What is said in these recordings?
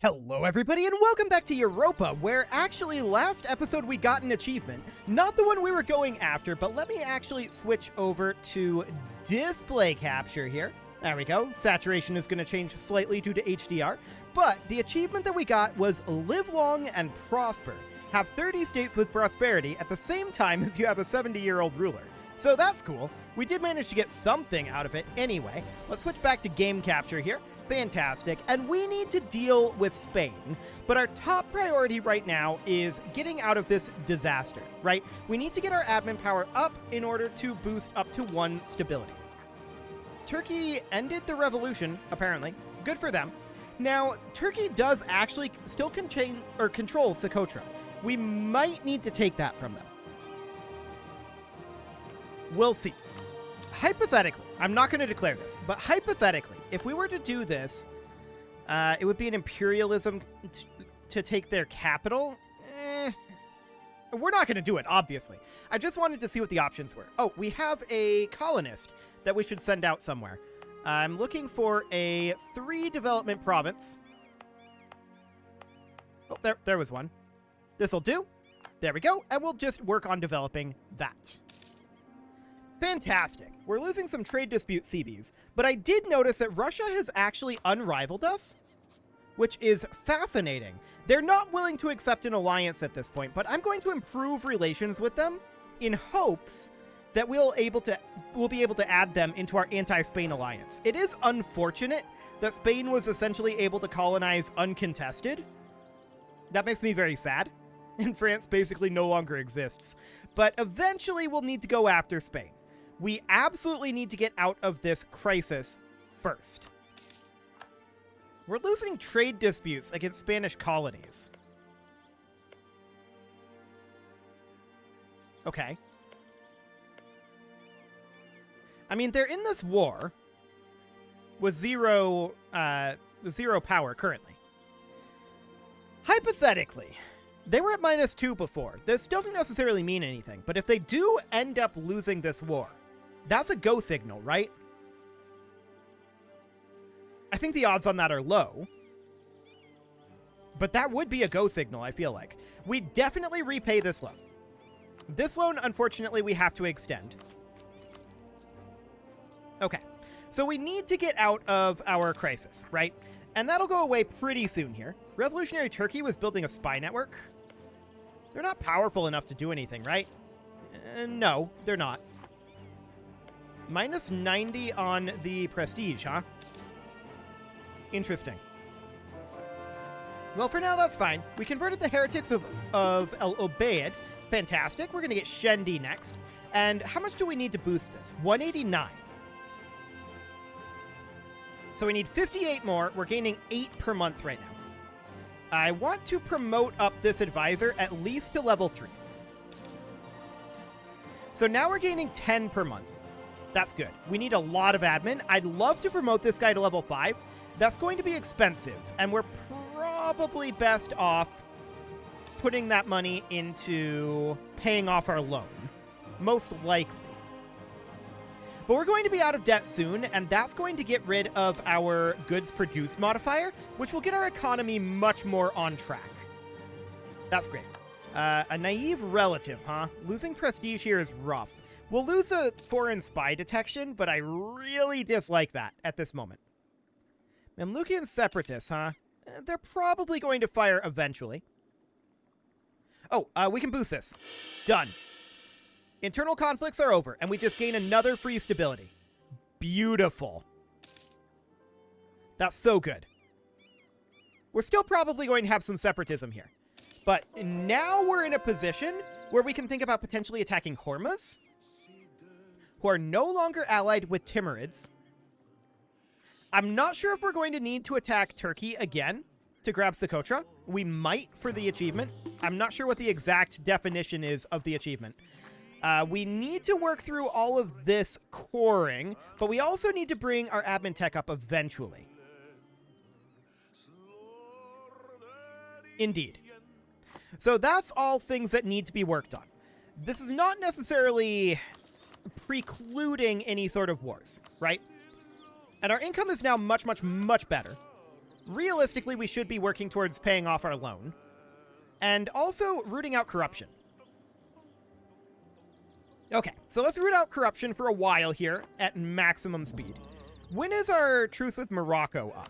Hello everybody and welcome back to Europa, where actually last episode we got an achievement. Not the one we were going after, but let me actually switch over to display capture here. There we go. Saturation is going to change slightly due to HDR, but the achievement that we got was Live Long and Prosper. Have 30 states with prosperity at the same time as you have a 70-year-old ruler. So that's cool. We did manage to get something out of it anyway. Let's switch back to game capture here. Fantastic. And we need to deal with Spain, but our top priority right now is getting out of this disaster, right? We need to get our admin power up in order to boost up to 1 stability. Turkey ended the revolution, apparently. Good for them. Now, Turkey does actually still control Socotra. We might need to take that from them. We'll see. Hypothetically, I'm not going to declare this, but hypothetically, if we were to do this, it would be an imperialism to take their capital. We're not going to do it, obviously. I just wanted to see what the options were. Oh, we have a colonist that we should send out somewhere. I'm looking for a 3 development province. Oh, there was one. This'll do. There we go. And we'll just work on developing that. Fantastic. We're losing some trade dispute CBs, but I did notice that Russia has actually unrivaled us, which is fascinating. They're not willing to accept an alliance at this point, but I'm going to improve relations with them in hopes that we'll be able to add them into our anti-Spain alliance. It is unfortunate that Spain was essentially able to colonize uncontested. That makes me very sad, and France basically no longer exists. But eventually we'll need to go after Spain. We absolutely need to get out of this crisis first. We're losing trade disputes against Spanish colonies. Okay. I mean, they're in this war with zero power currently. Hypothetically, they were at -2 before. This doesn't necessarily mean anything, but if they do end up losing this war, that's a go signal, right? I think the odds on that are low, but that would be a go signal, I feel like. We definitely repay this loan. This loan, unfortunately, we have to extend. Okay, so we need to get out of our crisis, right? And that'll go away pretty soon here. Revolutionary Turkey was building a spy network. They're not powerful enough to do anything, right? No, they're not. -90 on the prestige, huh? Interesting. Well, for now, that's fine. We converted the heretics of El Obeid. Fantastic. We're going to get Shendi next. And how much do we need to boost this? 189. So we need 58 more. We're gaining 8 per month right now. I want to promote up this advisor at least to level 3. So now we're gaining 10 per month. That's good. We need a lot of admin. I'd love to promote this guy to level 5. That's going to be expensive, and we're probably best off putting that money into paying off our loan. Most likely. But we're going to be out of debt soon, and that's going to get rid of our goods produced modifier, which will get our economy much more on track. That's great. A naive relative, huh? Losing prestige here is rough. We'll lose a foreign spy detection, but I really dislike that at this moment. Mamlukian separatists, huh? They're probably going to fire eventually. Oh, we can boost this. Done. Internal conflicts are over, and we just gain another free stability. Beautiful. That's so good. We're still probably going to have some separatism here. But now we're in a position where we can think about potentially attacking Hormuz, who are no longer allied with Timurids. I'm not sure if we're going to need to attack Turkey again to grab Socotra. We might for the achievement. I'm not sure what the exact definition is of the achievement. We need to work through all of this coring, but we also need to bring our admin tech up eventually. Indeed. So that's all things that need to be worked on. This is not necessarily precluding any sort of wars, right? And our income is now much, much, much better. realistically, we should be working towards paying off our loan. And also rooting out corruption. Okay, so let's root out corruption for a while here at maximum speed. When is our truce with Morocco up?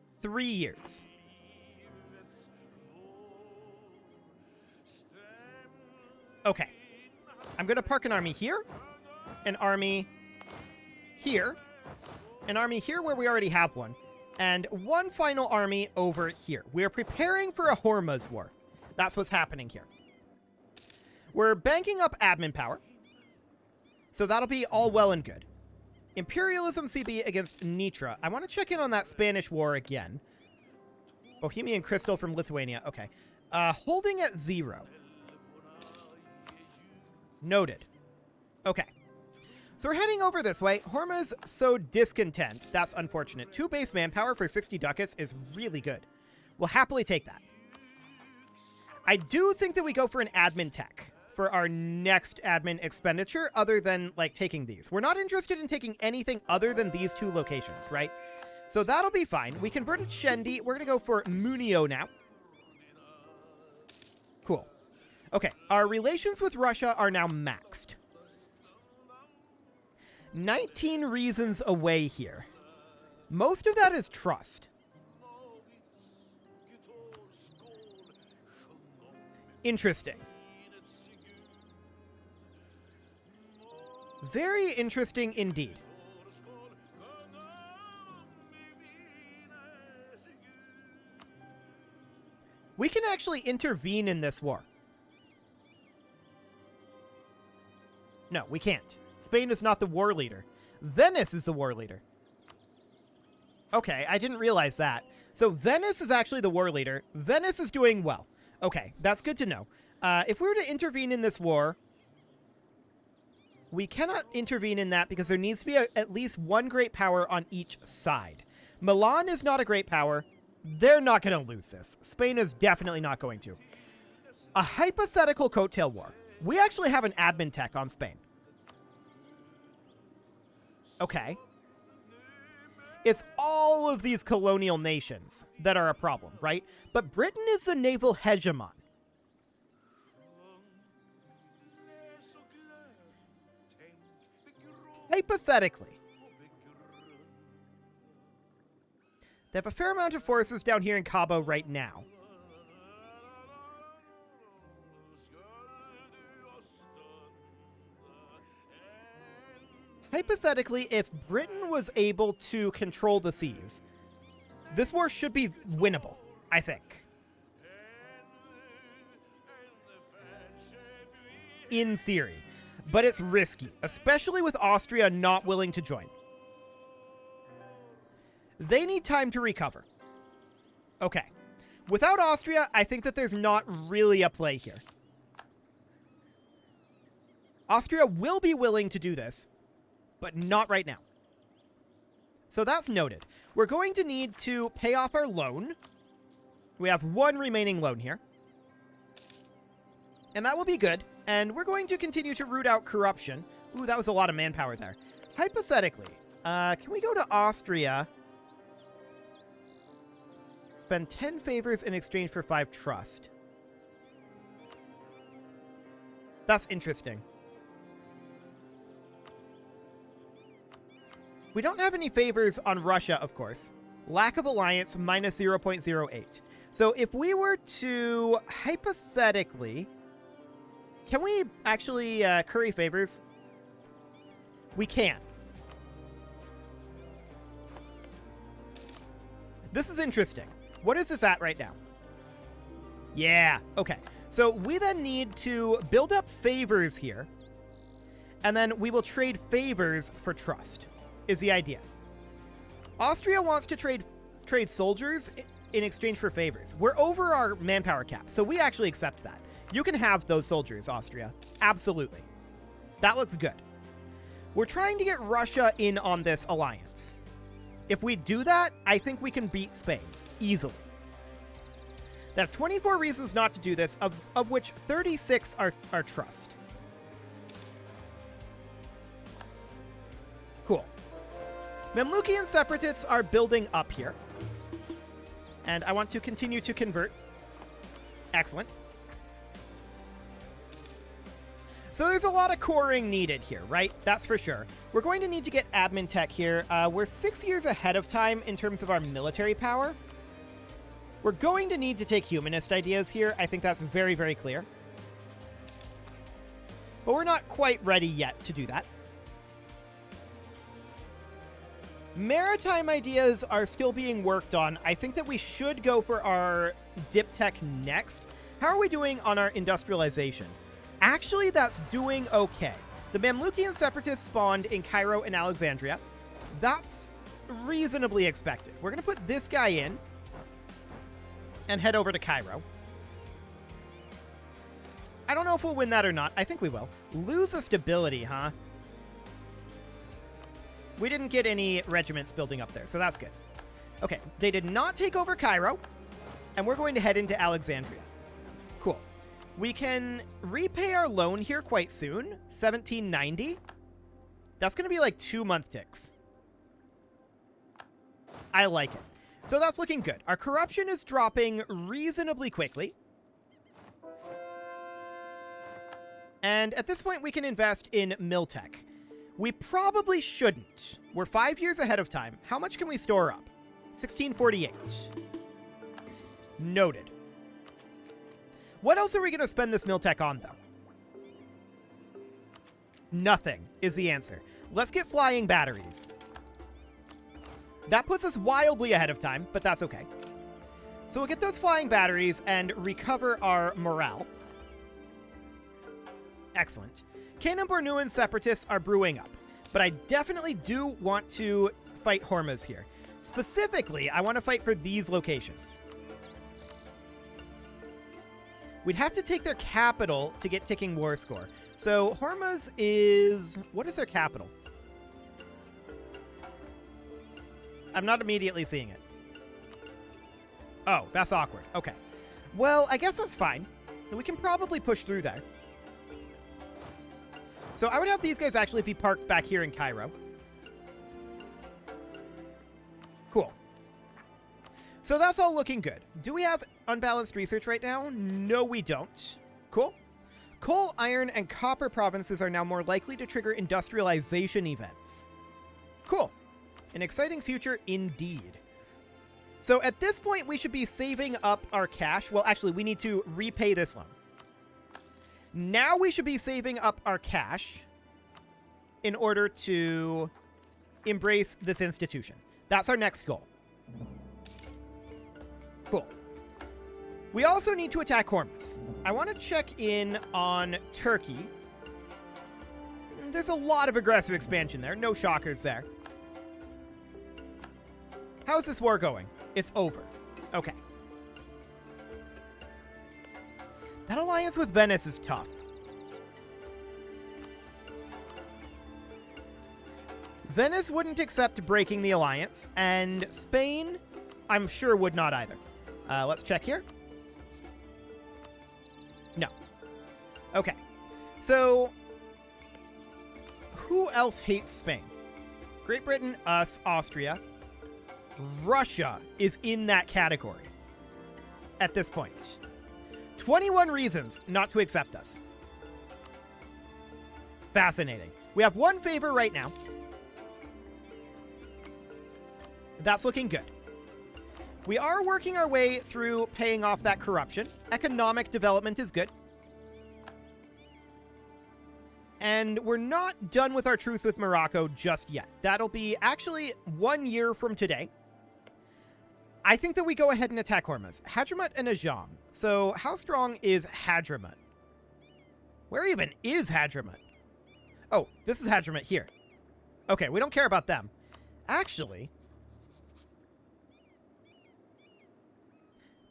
3 years. Okay. I'm going to park an army here, an army here, an army here where we already have one, and one final army over here. We're preparing for a Hormuz war. That's what's happening here. We're banking up admin power, so that'll be all well and good. Imperialism CB against Nitra. I want to check in on that Spanish war again. Bohemian Crystal from Lithuania. Okay. Holding at 0. Noted. Okay. So we're heading over this way. Hormuz so discontent. That's unfortunate. 2 base manpower for 60 ducats is really good. We'll happily take that. I do think that we go for an admin tech for our next admin expenditure other than, like, taking these. We're not interested in taking anything other than these 2 locations, right? So that'll be fine. We converted Shendi. We're going to go for Munio now. Cool. Okay, our relations with Russia are now maxed. 19 reasons away here. Most of that is trust. Interesting. Very interesting indeed. We can actually intervene in this war. No, we can't. Spain is not the war leader. Venice is the war leader. Okay, I didn't realize that. So Venice is actually the war leader. Venice is doing well. Okay, that's good to know. If we were to intervene in this war, we cannot intervene in that because there needs to be at least one great power on each side. Milan is not a great power. They're not going to lose this. Spain is definitely not going to. A hypothetical coattail war. We actually have an admin tech on Spain. Okay. It's all of these colonial nations that are a problem, right? But Britain is the naval hegemon. Hypothetically. They have a fair amount of forces down here in Cabo right now. Hypothetically, if Britain was able to control the seas, this war should be winnable, I think. In theory. But it's risky, especially with Austria not willing to join. They need time to recover. Okay. Without Austria, I think that there's not really a play here. Austria will be willing to do this, but not right now. So that's noted. We're going to need to pay off our loan. We have one remaining loan here. And that will be good. And we're going to continue to root out corruption. Ooh, that was a lot of manpower there. Hypothetically, can we go to Austria? Spend 10 favors in exchange for 5 trust. That's interesting. We don't have any favors on Russia, of course. Lack of alliance, minus 0.08. So if we were to, hypothetically... Can we actually curry favors? We can. This is interesting. What is this at right now? Yeah, okay. So we then need to build up favors here. And then we will trade favors for trust, is the idea. Austria wants to trade soldiers in exchange for favors. We're over our manpower cap, so we actually accept that. You can have those soldiers, Austria. Absolutely. That looks good. We're trying to get Russia in on this alliance. If we do that, I think we can beat Spain easily. They have 24 reasons not to do this, of which 36 are trust. Mamlukian separatists are building up here. And I want to continue to convert. Excellent. So there's a lot of coring needed here, right? That's for sure. We're going to need to get admin tech here. We're 6 years ahead of time in terms of our military power. We're going to need to take humanist ideas here. I think that's very, very clear. But we're not quite ready yet to do that. Maritime ideas are still being worked on. I think that we should go for our dip tech next. How are we doing on our industrialization? Actually, that's doing okay. The Mamlukian separatists spawned in Cairo and Alexandria. That's reasonably expected. We're going to put this guy in and head over to Cairo. I don't know if we'll win that or not. I think we will. Lose a stability, huh? We didn't get any regiments building up there, so that's good. Okay, they did not take over Cairo, and we're going to head into Alexandria. Cool. We can repay our loan here quite soon. 1790. That's going to be like 2-month ticks. I like it. So that's looking good. Our corruption is dropping reasonably quickly. And at this point, we can invest in Miltech. We probably shouldn't. We're 5 years ahead of time. How much can we store up? 1648. Noted. What else are we going to spend this Miltech on, though? Nothing is the answer. Let's get flying batteries. That puts us wildly ahead of time, but that's okay. So we'll get those flying batteries and recover our morale. Excellent. Canaan Bornuan separatists are brewing up, but I definitely do want to fight Hormuz here. Specifically, I want to fight for these locations. We'd have to take their capital to get ticking war score. So Hormuz is... what is their capital? I'm not immediately seeing it. Oh, that's awkward. Okay. Well, I guess that's fine. We can probably push through there. So I would have these guys actually be parked back here in Cairo. Cool. So that's all looking good. Do we have unbalanced research right now? No, we don't. Cool. Coal, iron, and copper provinces are now more likely to trigger industrialization events. Cool. An exciting future indeed. So at this point, we should be saving up our cash. Well, actually, we need to repay this loan. Now we should be saving up our cash in order to embrace this institution. That's our next goal. Cool. We also need to attack Hormuz. I want to check in on Turkey. There's a lot of aggressive expansion there. No shockers there. How's this war going? It's over. Okay. That alliance with Venice is tough. Venice wouldn't accept breaking the alliance, and Spain, I'm sure, would not either. Let's check here. No. Okay. So, who else hates Spain? Great Britain, us, Austria. Russia is in that category at this point. 21 reasons not to accept us. Fascinating. We have one favor right now. That's looking good. We are working our way through paying off that corruption. Economic development is good. And we're not done with our truce with Morocco just yet. That'll be actually 1 year from today. I think that we go ahead and attack Hormuz. Hadramut and Ajam. So how strong is Hadramut? Where even is Hadramut? Oh, this is Hadramut here. Okay, we don't care about them. Actually,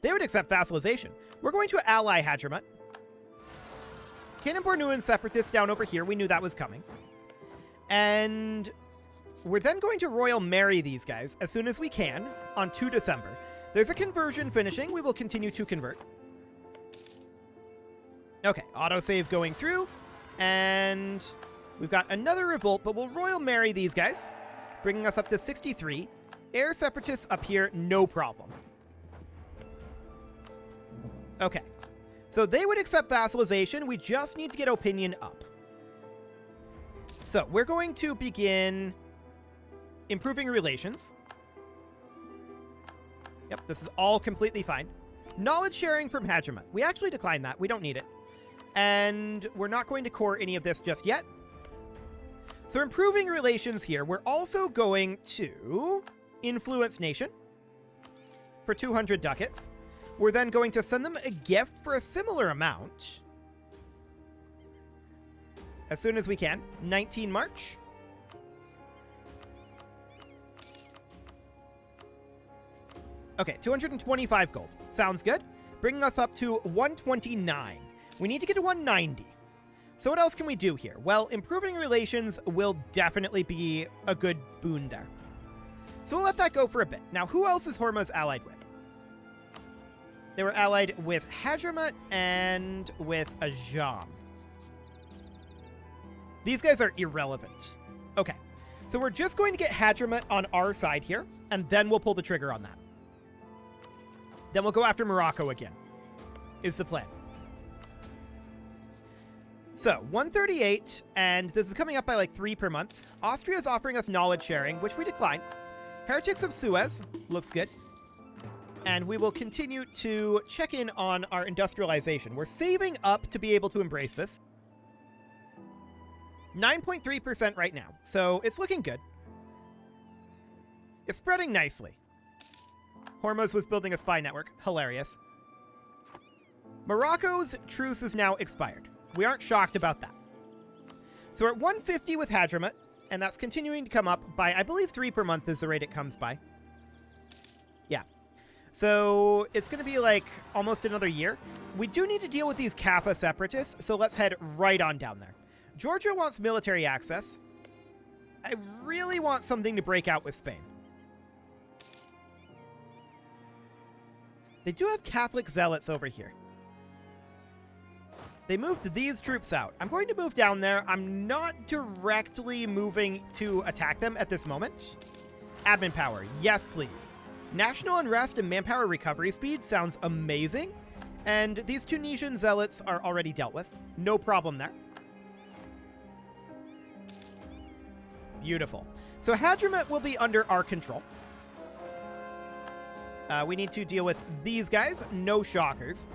they would accept vassalization. We're going to ally Hadramut. Canaan Bornuan separatists down over here. We knew that was coming. And we're then going to royal marry these guys as soon as we can on 2 December. There's a conversion finishing. We will continue to convert. Okay, autosave going through. And we've got another revolt, but we'll royal marry these guys. bringing us up to 63. Air separatists up here, no problem. Okay. So they would accept vassalization. We just need to get opinion up. So we're going to begin improving relations. Yep, this is all completely fine. Knowledge sharing from Hadramut. We actually declined that. We don't need it. And we're not going to core any of this just yet. So improving relations here. We're also going to influence nation for 200 ducats. We're then going to send them a gift for a similar amount as soon as we can. 19 March. Okay, 225 gold. Sounds good. Bringing us up to 129. We need to get to 190. So what else can we do here? Well, improving relations will definitely be a good boon there. So we'll let that go for a bit. Now, who else is Hormuz allied with? They were allied with Hadramut and with Ajam. These guys are irrelevant. Okay, so we're just going to get Hadramut on our side here, and then we'll pull the trigger on that. Then we'll go after Morocco again, is the plan. So, 138, and this is coming up by like 3 per month. Austria is offering us knowledge sharing, which we decline. Heretics of Suez, looks good. And we will continue to check in on our industrialization. We're saving up to be able to embrace this. 9.3% right now, so it's looking good. It's spreading nicely. Hormuz was building a spy network. Hilarious. Morocco's truce is now expired. We aren't shocked about that. So we're at 150 with Hadramut, and that's continuing to come up by, I believe, 3 per month is the rate it comes by. Yeah. So it's going to be like almost another year. We do need to deal with these Kaffa separatists, so let's head right on down there. Georgia wants military access. I really want something to break out with Spain. They do have Catholic zealots over here. They moved these troops out. I'm going to move down there. I'm not directly moving to attack them at this moment. Admin power. Yes, please. National unrest and manpower recovery speed sounds amazing. And these Tunisian zealots are already dealt with. No problem there. Beautiful. So Hadramut will be under our control. We need to deal with these guys. No shockers.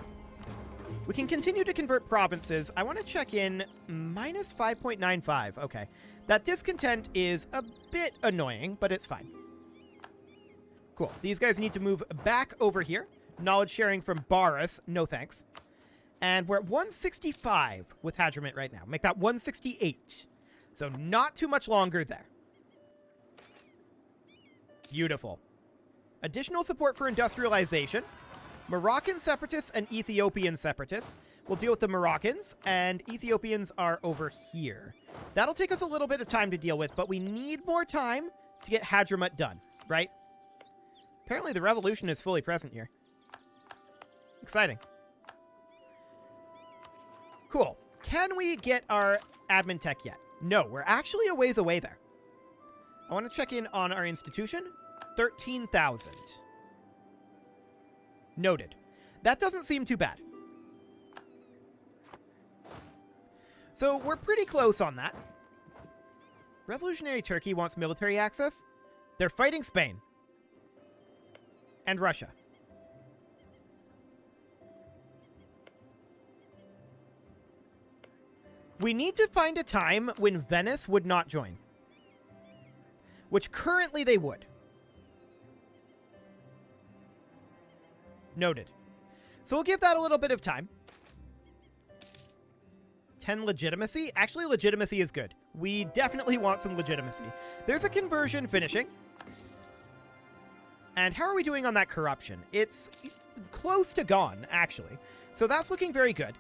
We can continue to convert provinces. I want to check in. Minus 5.95. Okay. That discontent is a bit annoying, but it's fine. Cool. These guys need to move back over here. Knowledge sharing from Baris. No thanks. And we're at 165 with Hadramut right now. Make that 168. So not too much longer there. Beautiful. Additional support for industrialization. Moroccan separatists and Ethiopian separatists. We'll deal with the Moroccans, and Ethiopians are over here. That'll take us a little bit of time to deal with, but we need more time to get Hadramut done, right? Apparently the revolution is fully present here. Exciting. Cool. Can we get our admin tech yet? No, we're actually a ways away there. I want to check in on our institution. 13,000. Noted. That doesn't seem too bad. So we're pretty close on that. Revolutionary Turkey wants military access. They're fighting Spain. And Russia. We need to find a time when Venice would not join. Which currently they would. Noted. So we'll give that a little bit of time. 10 legitimacy? Actually, legitimacy is good. We definitely want some legitimacy. There's a conversion finishing. And how are we doing on that corruption? It's close to gone, actually. So that's looking very good.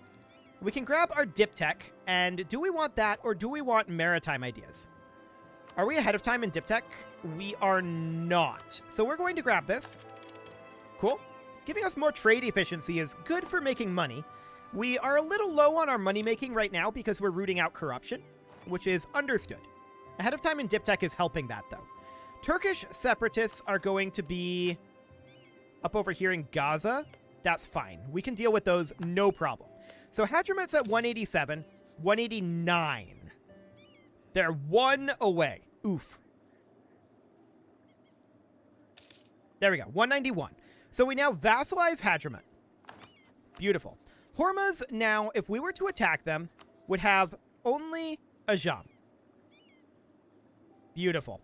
We can grab our dip tech, and do we want that, or do we want maritime ideas? Are we ahead of time in dip tech? We are not. So we're going to grab this. Cool. Giving us more trade efficiency is good for making money. We are a little low on our money making right now because we're rooting out corruption, which is understood. Ahead of time in dip tech is helping that, though. Turkish separatists are going to be up over here in Gaza. That's fine. We can deal with those, no problem. So Hadramat's at 187, 189. They're one away. Oof. There we go, 191. So we now vassalize Hadramat. Beautiful. Hormuz now, if we were to attack them, would have only a Jam. Beautiful.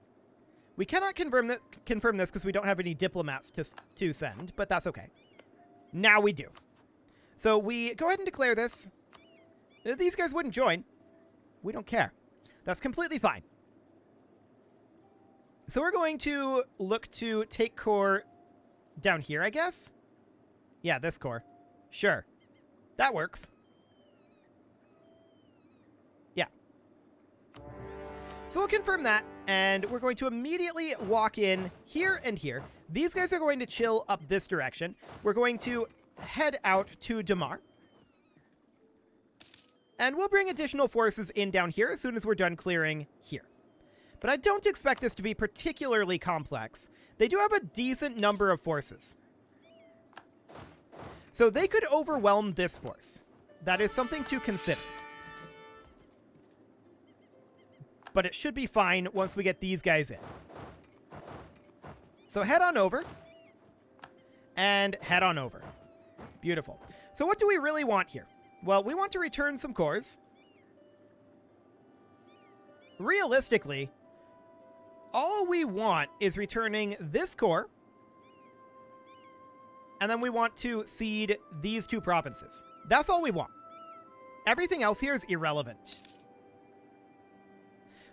We cannot confirm this because we don't have any diplomats to send, but that's okay. Now we do. So we go ahead and declare this. These guys wouldn't join. We don't care. That's completely fine. So we're going to look to take core down here, I guess? Yeah, this core. Sure. That works. Yeah. So we'll confirm that, and we're going to immediately walk in here and here. These guys are going to chill up this direction. We're going to head out to Damar. And we'll bring additional forces in down here as soon as we're done clearing here. But I don't expect this to be particularly complex. They do have a decent number of forces. So they could overwhelm this force. That is something to consider. But it should be fine once we get these guys in. So head on over. And head on over. Beautiful. So what do we really want here? Well, we want to return some cores. Realistically, all we want is returning this core. And then we want to cede these two provinces. That's all we want. Everything else here is irrelevant.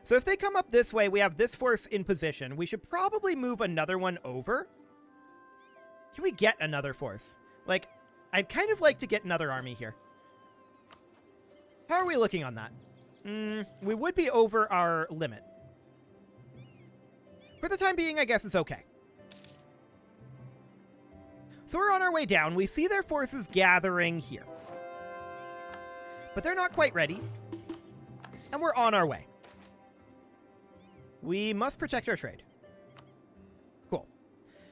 So if they come up this way, we have this force in position. We should probably move another one over. Can we get another force? Like, I'd kind of like to get another army here. How are we looking on that? We would be over our limit. For the time being, I guess it's okay. So we're on our way down. We see their forces gathering here. But they're not quite ready. And we're on our way. We must protect our trade. Cool.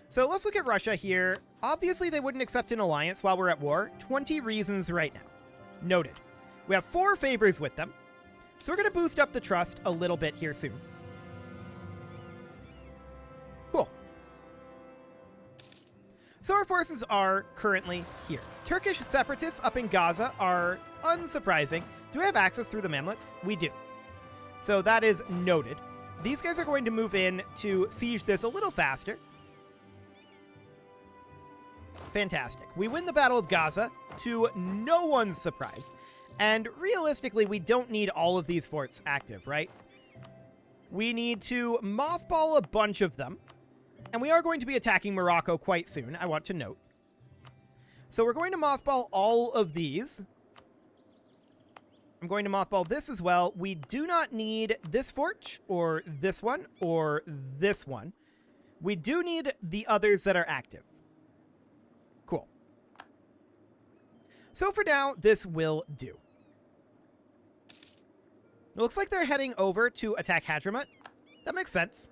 So let's look at Russia here. Obviously, they wouldn't accept an alliance while we're at war. 20 reasons right now. Noted. We have 4 favors with them. So we're going to boost up the trust a little bit here soon. Cool. So our forces are currently here. Turkish separatists up in Gaza are unsurprising. Do we have access through the Mamluks? We do. So that is noted. These guys are going to move in to siege this a little faster. Fantastic. We win the Battle of Gaza to no one's surprise. And realistically, we don't need all of these forts active, right? We need to mothball a bunch of them. And we are going to be attacking Morocco quite soon, I want to note. So we're going to mothball all of these. I'm going to mothball this as well. We do not need this fort, or this one, or this one. We do need the others that are active. Cool. So for now, this will do. It looks like they're heading over to attack Hadramat. That makes sense.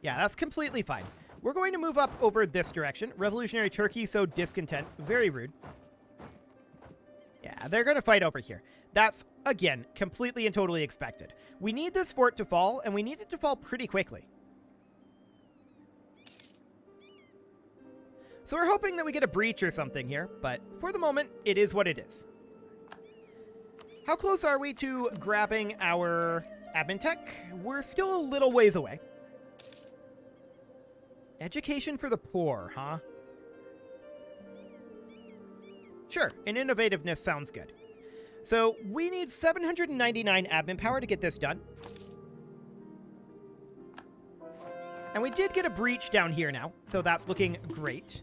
Yeah, that's completely fine. We're going to move up over this direction. Revolutionary Turkey, so discontent. Very rude. Yeah, they're going to fight over here. That's, again, completely and totally expected. We need this fort to fall, and we need it to fall pretty quickly. So we're hoping that we get a breach or something here, but for the moment, it is what it is. How close are we to grabbing our admin tech? We're still a little ways away. Education for the poor, huh? Sure, and innovativeness sounds good. So we need 799 admin power to get this done. And we did get a breach down here now, so that's looking great.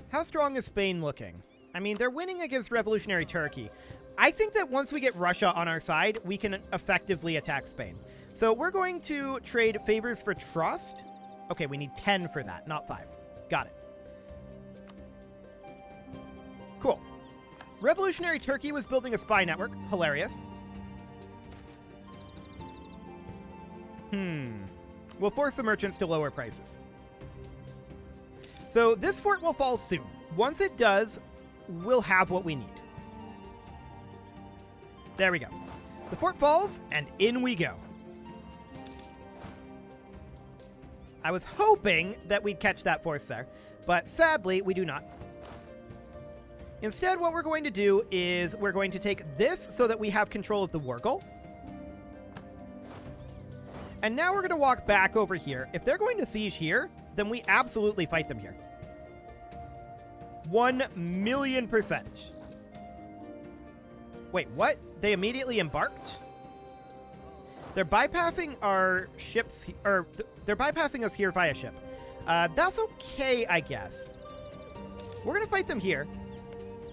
How strong is Spain looking? I mean, they're winning against Revolutionary Turkey. I think that once we get Russia on our side, we can effectively attack Spain. So we're going to trade favors for trust. Okay, we need 10 for that, not 5. Got it. Cool. Revolutionary Turkey was building a spy network. Hilarious. We'll force the merchants to lower prices. So this fort will fall soon. Once it does, we'll have what we need. There we go. The fort falls, and in we go. I was hoping that we'd catch that force there, but sadly, we do not. Instead, what we're going to do is we're going to take this so that we have control of the Wargle. And now we're going to walk back over here. If they're going to siege here, then we absolutely fight them here. 1,000,000%. Wait, what? They immediately embarked? They're bypassing our ships, or they're bypassing us here via ship. That's okay, I guess. We're going to fight them here.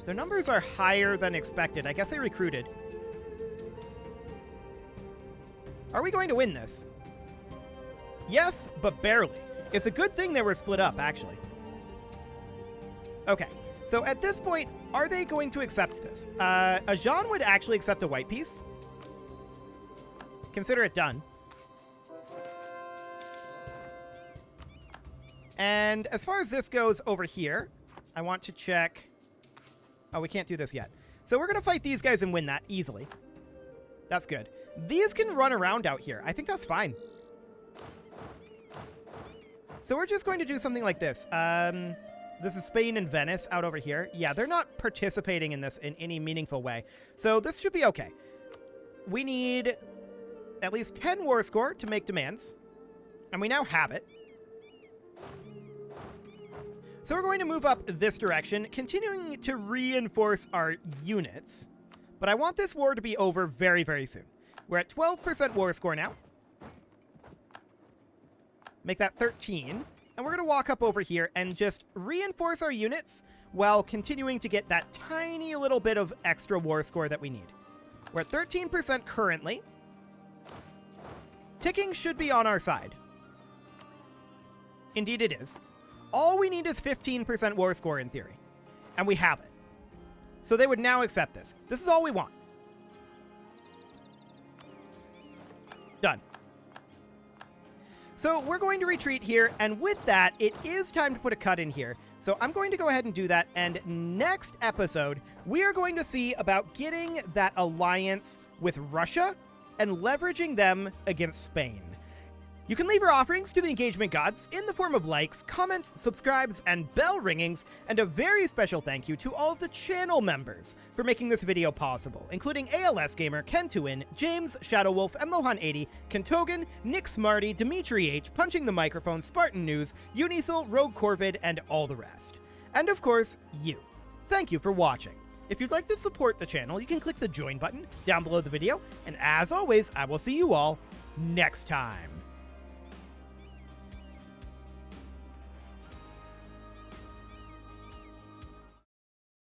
Their numbers are higher than expected. I guess they recruited. Are we going to win this? Yes, but barely. It's a good thing they were split up, actually. Okay, so at this point, are they going to accept this? Ajan would actually accept a white piece. Consider it done. And as far as this goes over here, I want to check... Oh, we can't do this yet. So we're going to fight these guys and win that easily. That's good. These can run around out here. I think that's fine. So we're just going to do something like this. This is Spain and Venice out over here. Yeah, they're not participating in this in any meaningful way. So this should be okay. We need at least 10 war score to make demands. And we now have it. So we're going to move up this direction, continuing to reinforce our units. But I want this war to be over very, very soon. We're at 12% war score now. Make that 13. And we're going to walk up over here and just reinforce our units while continuing to get that tiny little bit of extra war score that we need. We're at 13% currently. Ticking should be on our side. Indeed it is. All we need is 15% war score in theory. And we have it. So they would now accept this. This is all we want. Done. So we're going to retreat here, and with that, it is time to put a cut in here. So I'm going to go ahead and do that, and next episode, we are going to see about getting that alliance with Russia and leveraging them against Spain. You can leave your offerings to the engagement gods in the form of likes, comments, subscribes, and bell ringings, and a very special thank you to all of the channel members for making this video possible, including ALS Gamer, Kentuin, James, Shadowwolf, Mlohan80, Kentogan, Nick Smarty, Dimitri H, Punching the Microphone, Spartan News, Unisil, Rogue Corvid, and all the rest. And of course, you. Thank you for watching. If you'd like to support the channel, you can click the join button down below the video, and as always, I will see you all next time.